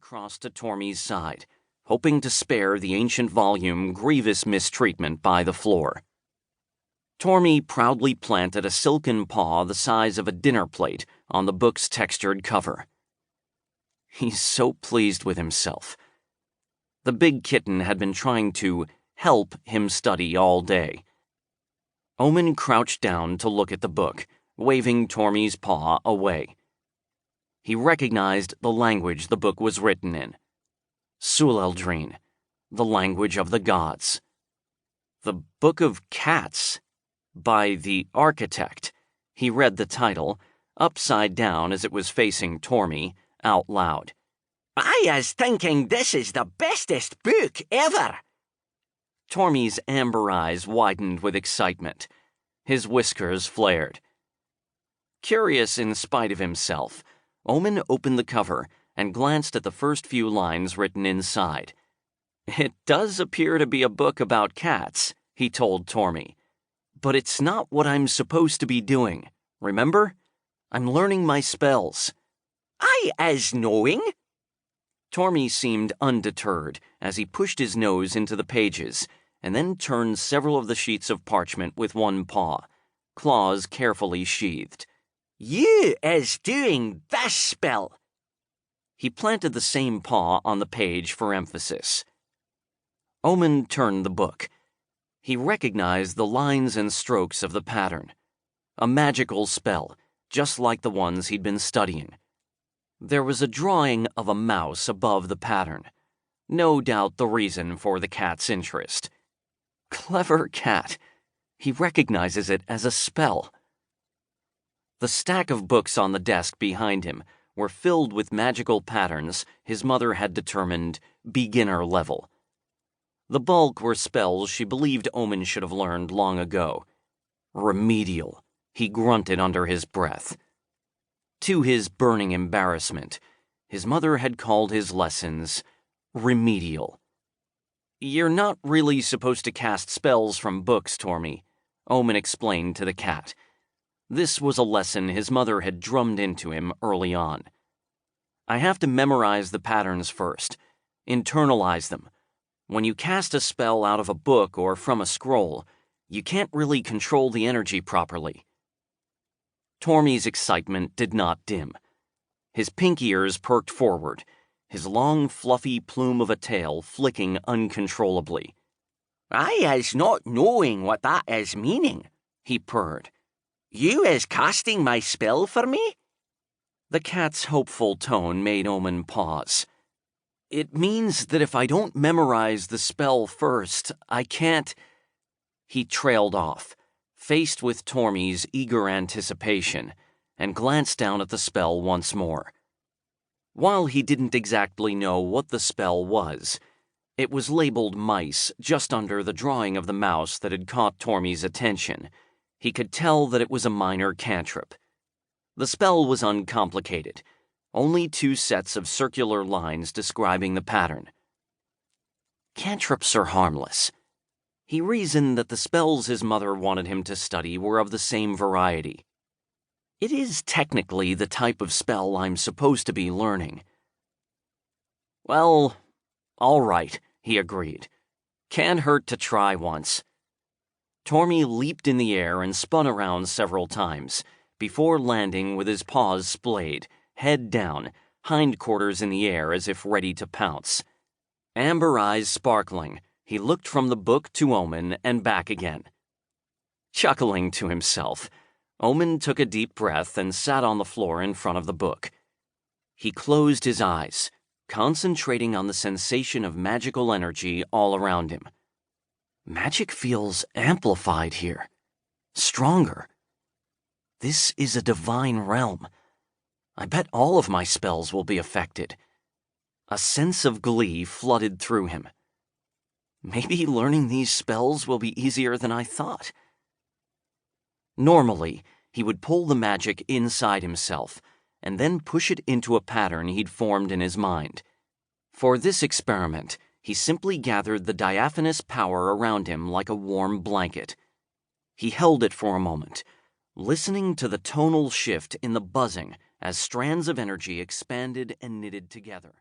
crossed to Tormy's side, hoping to spare the ancient volume grievous mistreatment by the floor. Tormy proudly planted a silken paw the size of a dinner plate on the book's textured cover. He's so pleased with himself. The big kitten had been trying to help him study all day. Omen crouched down to look at the book, waving Tormy's paw away. He recognized the language the book was written in. Suleldrine, the language of the gods. The Book of Cats, by the Architect. He read the title, upside down as it was facing Tormy, out loud. I is thinking this is the bestest book ever. Tormy's amber eyes widened with excitement. His whiskers flared. Curious in spite of himself, Omen opened the cover and glanced at the first few lines written inside. It does appear to be a book about cats, he told Tormy. But it's not what I'm supposed to be doing, remember? I'm learning my spells. I is knowing. Tormy seemed undeterred as he pushed his nose into the pages and then turned several of the sheets of parchment with one paw, claws carefully sheathed. You is doing this spell. He planted the same paw on the page for emphasis. Omen turned the book. He recognized the lines and strokes of the pattern. A magical spell, just like the ones he'd been studying. There was a drawing of a mouse above the pattern. No doubt the reason for the cat's interest. Clever cat. He recognizes it as a spell. The stack of books on the desk behind him were filled with magical patterns his mother had determined beginner level. The bulk were spells she believed Omen should have learned long ago. Remedial, he grunted under his breath. To his burning embarrassment, his mother had called his lessons remedial. You're not really supposed to cast spells from books, Tormy, Omen explained to the cat. This was a lesson his mother had drummed into him early on. I have to memorize the patterns first, internalize them. When you cast a spell out of a book or from a scroll, you can't really control the energy properly. Tormy's excitement did not dim. His pink ears perked forward, his long, fluffy plume of a tail flicking uncontrollably. I is not knowing what that is meaning, he purred. You is casting my spell for me? The cat's hopeful tone made Omen pause. It means that if I don't memorize the spell first, I can't... He trailed off, faced with Tormy's eager anticipation, and glanced down at the spell once more. While he didn't exactly know what the spell was, it was labeled mice just under the drawing of the mouse that had caught Tormy's attention. He could tell that it was a minor cantrip. The spell was uncomplicated, only 2 sets of circular lines describing the pattern. Cantrips are harmless. He reasoned that the spells his mother wanted him to study were of the same variety. It is technically the type of spell I'm supposed to be learning. Well, all right, he agreed. Can't hurt to try once. Tormy leaped in the air and spun around several times, before landing with his paws splayed, head down, hindquarters in the air as if ready to pounce. Amber eyes sparkling, he looked from the book to Omen and back again. Chuckling to himself, Omen took a deep breath and sat on the floor in front of the book. He closed his eyes, concentrating on the sensation of magical energy all around him. Magic feels amplified here, stronger. This is a divine realm. I bet all of my spells will be affected. A sense of glee flooded through him. Maybe learning these spells will be easier than I thought. Normally, he would pull the magic inside himself and then push it into a pattern he'd formed in his mind. For this experiment, he simply gathered the diaphanous power around him like a warm blanket. He held it for a moment, listening to the tonal shift in the buzzing as strands of energy expanded and knitted together.